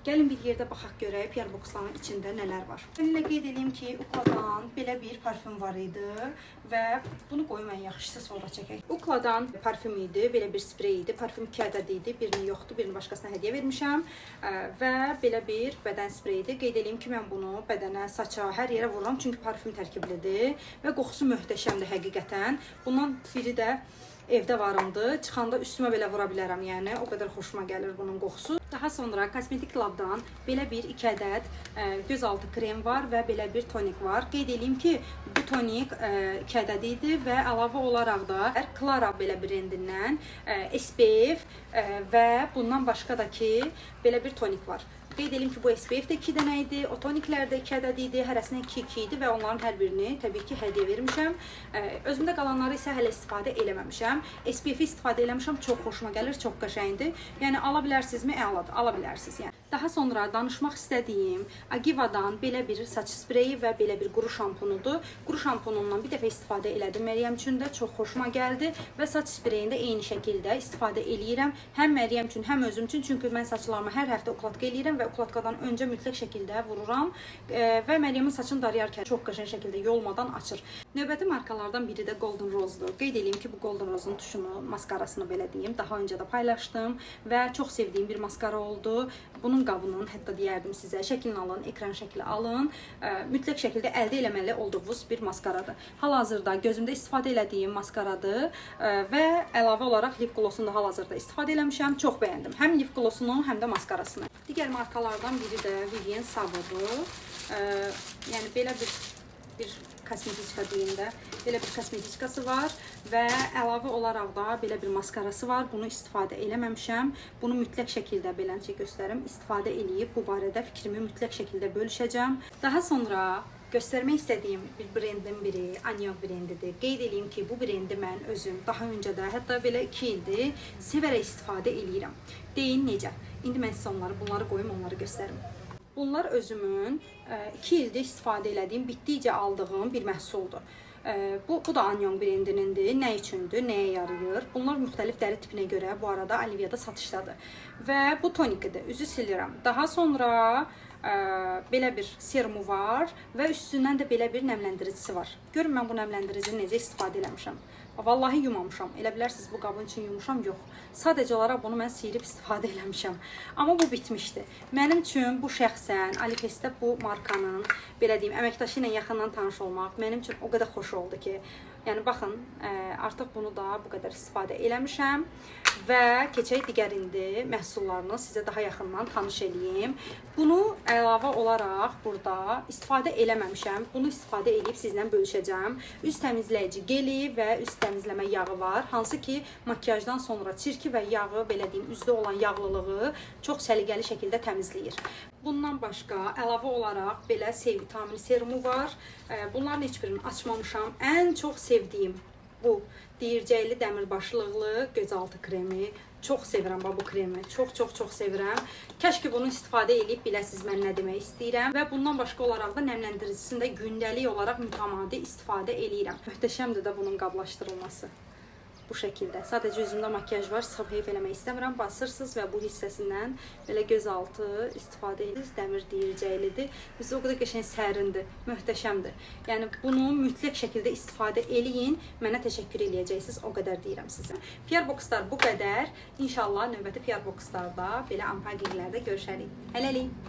Gəlin bir yerdə baxaq görək PR boxların içində nələr var. Sizinlə qeyd edeyim ki, Ukladan belə bir parfüm var idi və bunu qoyum ən yaxşısı sonra çəkək. Ukladan parfüm idi, belə bir sprey idi. Parfüm 2 ədəd idi, birini yoxdur, birini başqasına hədiyyə vermişəm və belə bir bədən spreyidir. Qeyd edeyim ki, mən bunu bədənə, saça, hər yerə vururam çünki parfüm tərkiblidir və qoxusu möhtəşəmdir həqiqətən. Bundan biri də evdə varımdır. Çıxanda üstümə belə vura bilərəm, yəni o qədər xoşuma gəlir bunun qoxusu. Daha sonra Cosmetic Lab'dan belə bir 2 ədəd gözaltı krem var və belə bir tonik var. Qeyd edeyim ki, bu tonik 2 ədəd idi və əlavə olaraq da Clara belə brendindən SPF və bundan başqa da ki, belə bir tonik var. Qeyd edelim ki, bu SPF də 2 dənə idi, o toniklər də 2 ədəd idi, hərəsindən 2-2 idi və onların hər birini təbii ki, hədiyyə vermişəm. Özümdə qalanları isə hələ istifadə eləməmişəm. SPF-i istifadə eləmişəm, çox xoşuma gəlir, çox qəşəngdir. Yəni, ala bilərsinizmi? Əladır, ala bilərsiniz. Yəni. Daha sonra danışmaq istədiyim Agiva'dan belə bir saç spreyi və belə bir quru şampunudur. Quru şampunundan bir dəfə istifadə elədim Məryəm üçün də, çox xoşuma gəldi və saç spreyində eyni şəkildə istifadə eləyirəm. Həm Məryəm üçün, həm özüm üçün, çünki mən saçlarımı hər həftə ukladka eləyirəm və ukladkadan öncə mütləq şəkildə vururam və Məryəmin saçını darayarkən çox qəşəng şəkildə yolmadan açır. Növbəti markalardan biri də Golden Rose-dur. Qeyd edeyim ki, bu Golden Rose-un tuşunu, maskarasını belə deyim, daha öncə də paylaşdım və çox sevdiyim bir maskara oldu. Bunun qabının, hətta deyərdim sizə, şəklini alın, ekran şəkli alın. Mütləq şəkildə əldə eləməli olduğunuz bir maskaradır. Hal-hazırda gözümdə istifadə elədiyim maskaradır və əlavə olaraq lip glossunu da hal-hazırda istifadə eləmişəm. Çox bəyəndim. Həm lip glossunu, həm də maskarasını. Digər markalardan biri də Vivienne Savo'dur. Yəni belə bir kosmetiçka deyəndə belə bir kosmetiçkası var və əlavə olaraq da belə bir maskarası var. Bunu istifadə eləməmişəm. Bunu mütləq şəkildə beləcə göstərim. İstifadə eləyib bu barədə fikrimi mütləq şəkildə bölüşəcəm. Daha sonra göstərmək istədiyim bir brendin biri Anyog brendidir. Qeyd edeyim ki, bu brendi mən özüm daha öncə də, hətta belə 2 ildir sevərək istifadə eləyirəm. Deyin necə? İndi mən sizə bunları qoyum, onları göstərim. Bunlar özümün 2 ildir istifadə elədiyim, bitdikcə aldığım bir məhsuldur. Bu da Anyong brendinindir. Nə üçündür, nəyə yarayır? Bunlar müxtəlif dəri tipinə görə bu arada Olivia'da satışdadır. Və bu tonikidir, üzü silirəm. Daha sonra belə bir serumu var və üstündən də belə bir nəmləndiricisi var. Görün mən bu nəmləndiricini necə istifadə eləmişəm. Vallahi yumamışam. Elə bilərsiniz bu qabın üçün yumuşam, yox. Sadəcə olaraq bunu mən sıyırıb istifadə eləmişəm. Amma bu bitmişdi. Mənim üçün bu şəxsən Alifestdə bu markanın, belə deyim, əməkdaşı ilə yaxından tanış olmaq mənim üçün o qədər xoş oldu ki, yəni baxın, artıq bunu da bu qədər istifadə eləmişəm və keçək digər indi məhsullarını sizə daha yaxından tanış eləyim. Bunu əlavə olaraq burada istifadə eləməmişəm. Bunu istifadə edib sizlə bölüşəcəm. Üz təmizləyici geli və üz təmizləmə yağı var. Hansı ki, makyajdan sonra çirki və yağı, belə deyim, üzdə olan yağlılığı çox səliqəli şəkildə təmizləyir. Bundan başqa əlavə olaraq belə C vitamini serumu var. Bunların heç birini açmamışam. Ən çox sevdiyim bu deyircəkli dəmirbaşlıqlı gözaltı kremi. Çox sevirəm bu kremi. Çox sevirəm. Kəşki bunu istifadə edib biləsiniz mən nə demək istəyirəm. Və bundan başqa olaraq da nəmləndiricisini də gündəlik olaraq mütəmadi istifadə eləyirəm. Möhtəşəmdir də bunun qablaşdırılması. Bu şəkildə. Sadəcə üzümdə makyaj var, sıxıb heyf eləmək istəmirəm. Basırsınız və bu hissəsindən belə gözaltı istifadə edirsiniz. Dəmir deyircəklidir. Bizdə o qədər qəşəng sərindir, möhtəşəmdir. Yəni bunu mütləq şəkildə istifadə eləyin. Mənə təşəkkür eləyəcəksiniz, o qədər deyirəm sizə. PR boxlar bu qədər. İnşallah növbəti PR boxlarda belə unpackinglərdə görüşərik. Hələlik.